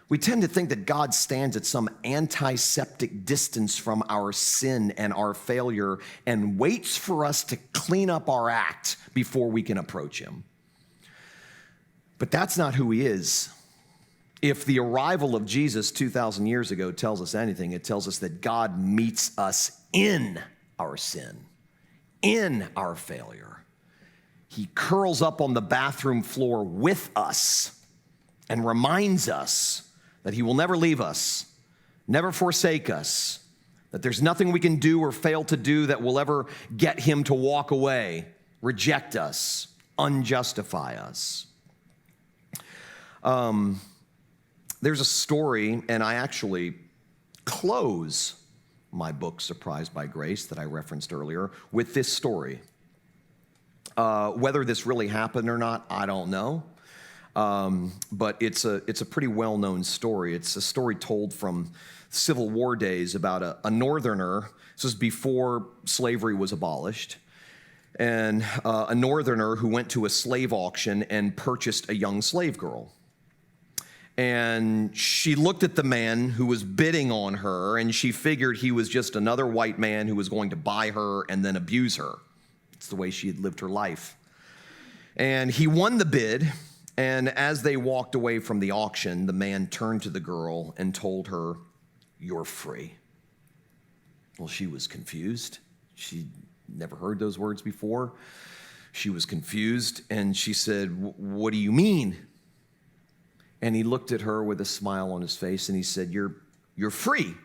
We tend to think that God stands at some antiseptic distance from our sin and our failure and waits for us to clean up our act before we can approach him. But that's not who he is. If the arrival of Jesus 2,000 years ago tells us anything, it tells us that God meets us in our sin, in our failure. He curls up on the bathroom floor with us and reminds us that he will never leave us, never forsake us, that there's nothing we can do or fail to do that will ever get him to walk away, reject us, unjustify us. There's a story, and I actually close my book, Surprised by Grace, that I referenced earlier, with this story. Whether this really happened or not, I don't know. But it's a pretty well-known story. It's a story told from Civil War days about a northerner. This was before slavery was abolished. And a northerner who went to a slave auction and purchased a young slave girl. And she looked at the man who was bidding on her, and she figured he was just another white man who was going to buy her and then abuse her. It's the way she had lived her life. And he won the bid, and as they walked away from the auction, the man turned to the girl and told her, "You're free." Well, she was confused. She'd never heard those words before. She was confused, and she said, "What do you mean?" And he looked at her with a smile on his face, and he said, You're free."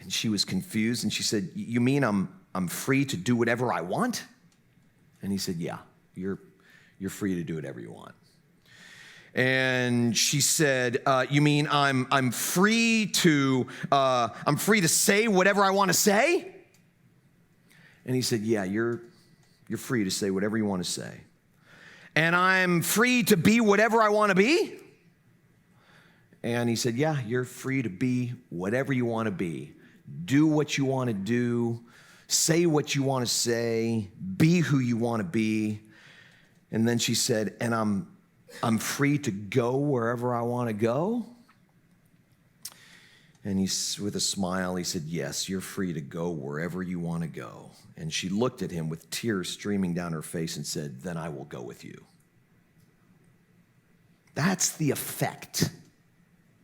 And she was confused, and she said, "You mean I'm free to do whatever I want?" And he said, "Yeah, you're free to do whatever you want." And she said, "You mean I'm free to say whatever I want to say?" And he said, "Yeah, you're free to say whatever you want to say." "And I'm free to be whatever I want to be?" And he said, "Yeah, you're free to be whatever you want to be. Do what you want to do. Say what you want to say. Be who you want to be." And then she said, "And I'm free to go wherever I want to go?" And with a smile, he said, "Yes, you're free to go wherever you want to go." And she looked at him with tears streaming down her face and said, "Then I will go with you." That's the effect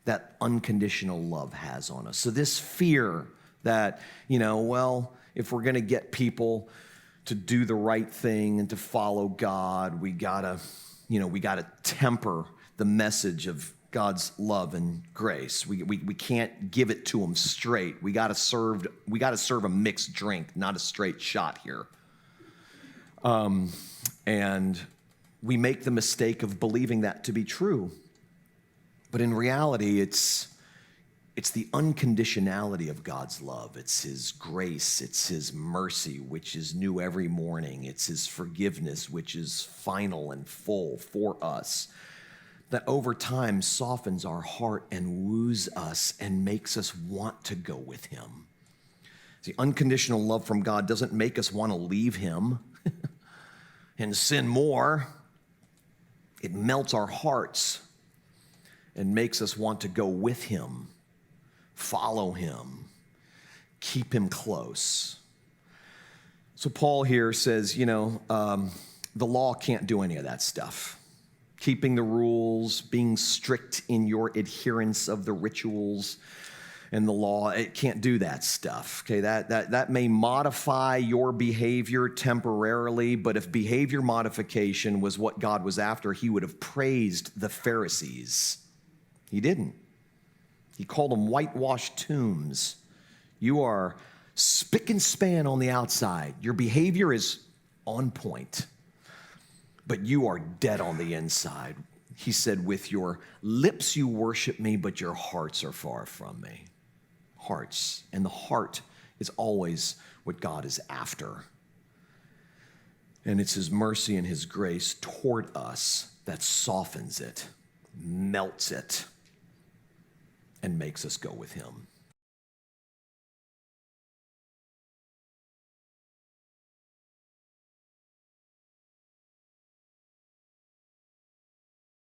that unconditional love has on us. So this fear that, if we're going to get people to do the right thing and to follow God, we gotta temper the message of God's love and grace. We can't give it to them straight. We gotta serve a mixed drink, not a straight shot here. And we make the mistake of believing that to be true. But in reality, it's the unconditionality of God's love. It's his grace. It's his mercy, which is new every morning. It's his forgiveness, which is final and full for us, that over time softens our heart and woos us and makes us want to go with him. The unconditional love from God doesn't make us want to leave him and sin more. It melts our hearts and makes us want to go with him, follow him, keep him close. So Paul here says, the law can't do any of that stuff. Keeping the rules, being strict in your adherence of the rituals and the law, it can't do that stuff. Okay, that may modify your behavior temporarily, but if behavior modification was what God was after, he would have praised the Pharisees. He didn't. He called them whitewashed tombs. You are spick and span on the outside. Your behavior is on point, but you are dead on the inside. He said, with your lips you worship me, but your hearts are far from me. Hearts. And the heart is always what God is after. And it's his mercy and his grace toward us that softens it, melts it, and makes us go with him.